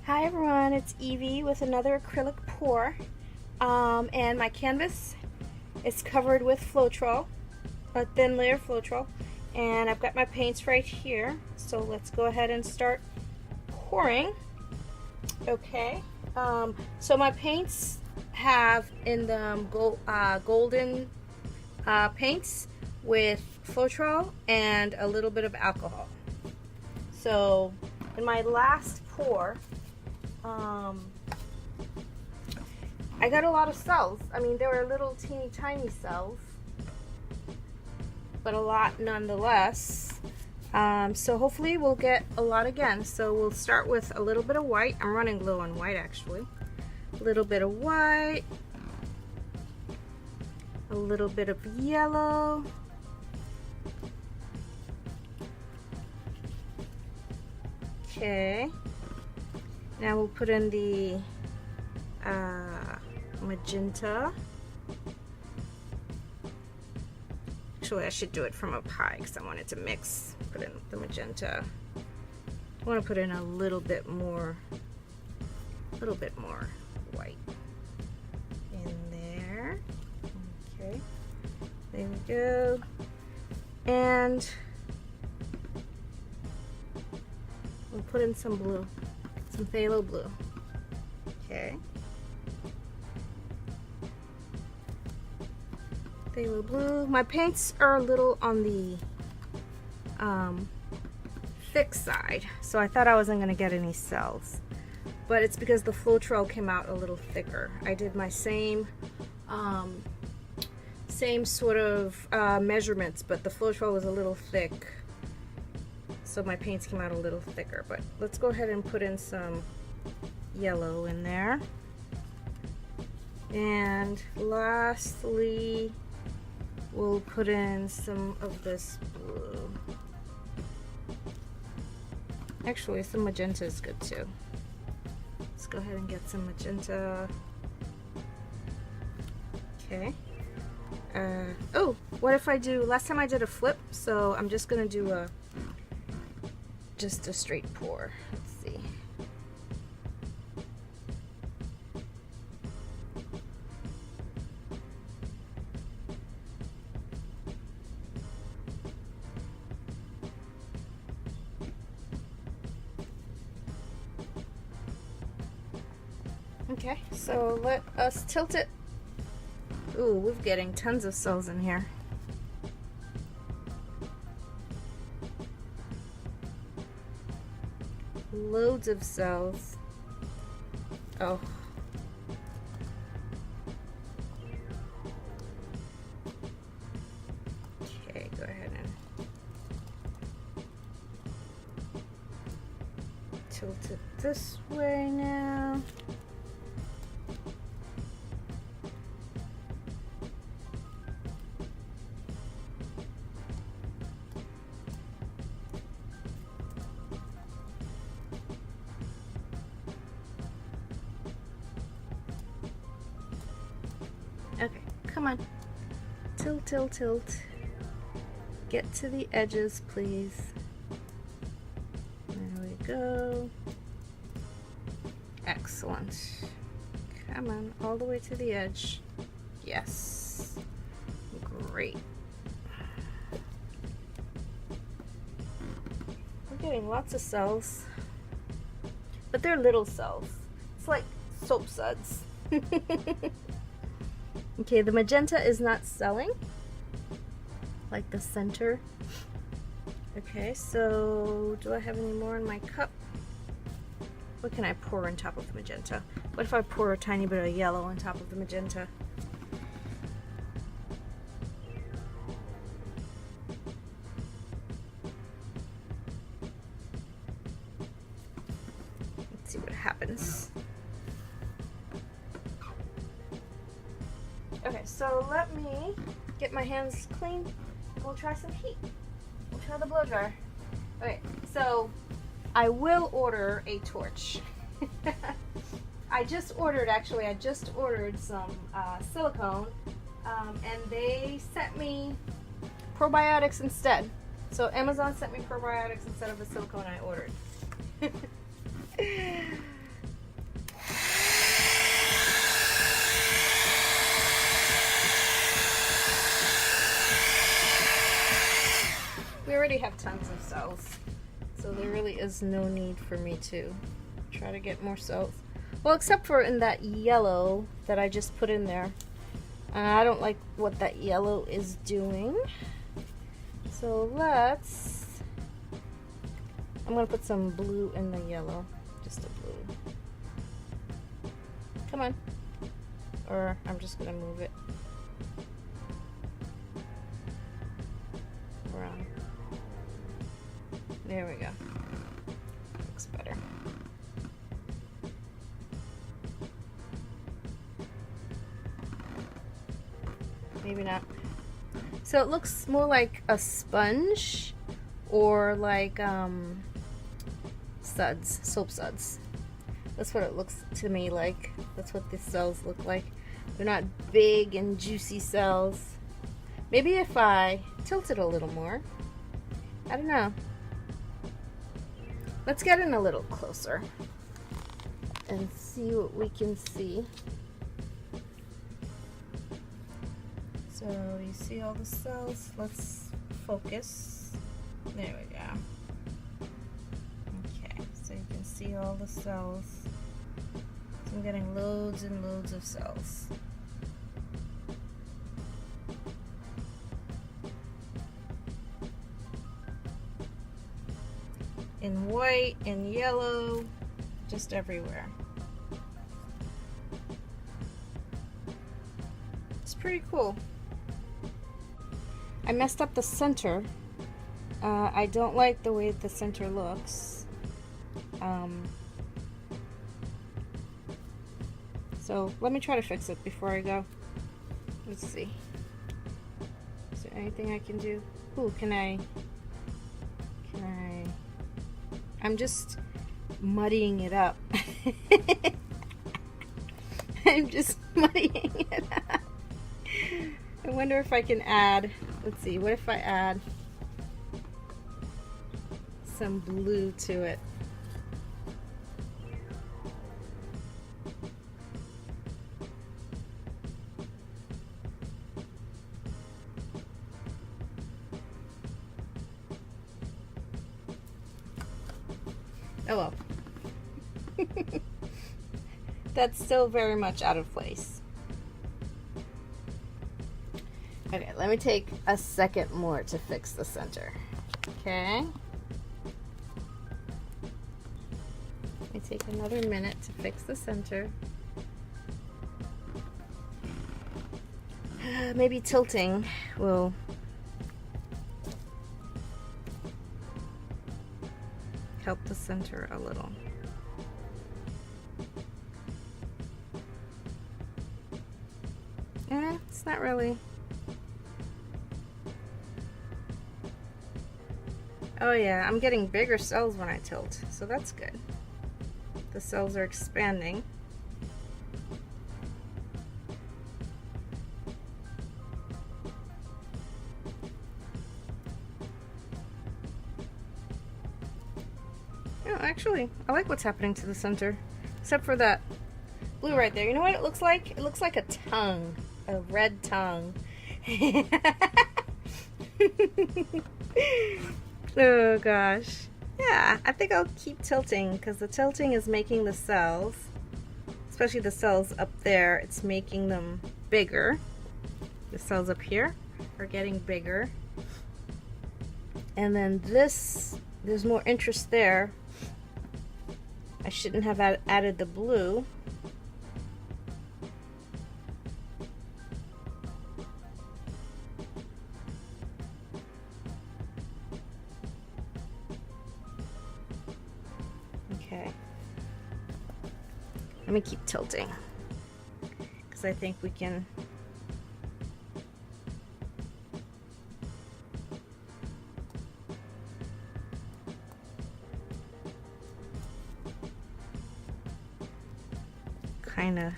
Hi everyone, it's Evie with another acrylic pour, and my canvas is covered with Floetrol, a thin layer of Floetrol, and I've got my paints right here, so let's go ahead and start pouring. Okay, so my paints have in them golden paints with Floetrol and a little bit of alcohol. So in my last pour, I got a lot of cells. I mean, there were little teeny tiny cells, but a lot nonetheless. So hopefully we'll get a lot again. So we'll start with a little bit of white. I'm running low on white actually. A little bit of white, a little bit of yellow, okay. Now we'll put in the magenta. Actually, I should do it from up high because I want it to mix. Put in the magenta. I want to put in a little bit more white in there. Okay, there we go. And we'll put in some blue. Some phthalo blue. Okay. Phthalo blue. My paints are a little on the thick side, so I thought I wasn't going to get any cells. But it's because the Floetrol came out a little thicker. I did my same sort of measurements, but the Floetrol was a little thick. So my paints came out a little thicker, but let's go ahead and put in some yellow in there. And lastly, we'll put in some of this blue. Actually, some magenta is good too. Let's go ahead and get some magenta. Okay. Oh, what if I do, last time I did a flip, so I'm just gonna do just a straight pour. Let's see. Okay, so let us tilt it. Ooh, we're getting tons of cells in here. Loads of cells. Oh. Okay, go ahead and tilt it this way now. Okay, come on. Tilt, tilt, tilt. Get to the edges, please. There we go. Excellent. Come on, all the way to the edge. Yes. Great. We're getting lots of cells, but they're little cells. It's like soap suds. Okay, the magenta is not selling, like the center. Okay, so do I have any more in my cup? What can I pour on top of the magenta? What if I pour a tiny bit of yellow on top of the magenta? Let's see what happens. Okay, so let me get my hands clean. We'll try some heat. We'll try the blow dryer. Okay, so I will order a torch. I just ordered some silicone, and they sent me probiotics instead. So Amazon sent me probiotics instead of the silicone I ordered. already have tons of cells, so there really is no need for me to try to get more cells. Well, except for in that yellow that I just put in there. I don't like what that yellow is doing. So I'm going to put some blue in the yellow. Just a blue. Come on. Or I'm just going to move it around. There we go. Looks better. Maybe not. So it looks more like a sponge or like suds, soap suds. That's what it looks to me like. That's what the cells look like. They're not big and juicy cells. Maybe if I tilt it a little more. I don't know. Let's get in a little closer and see what we can see. So you see all the cells? Let's focus. There we go. Okay, so you can see all the cells. So I'm getting loads and loads of cells. In white, in yellow, just everywhere. It's pretty cool. I messed up the center. I don't like the way the center looks. So let me try to fix it before I go. Let's see. Is there anything I can do? Ooh, can I? I'm just muddying it up. I'm just muddying it up. I wonder if I can add, let's see, what if I add some blue to it? Oh well. That's still very much out of place. Okay, let me take a second more to fix the center. Okay. Let me take another minute to fix the center. Maybe tilting will help the center a little. It's not really. Oh yeah, I'm getting bigger cells when I tilt, so that's good. The cells are expanding. Oh, actually, I like what's happening to the center, except for that blue right there. You know what it looks like? It looks like a tongue, a red tongue. Oh gosh. Yeah, I think I'll keep tilting because the tilting is making the cells, especially the cells up there, it's making them bigger. The cells up here are getting bigger. And then this, there's more interest there. I shouldn't have added the blue. Okay. Let me keep tilting because I think we can. Kinda.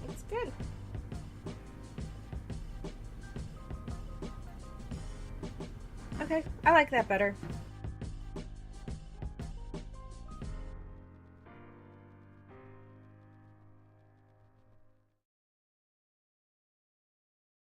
It's good. Okay, I like that better.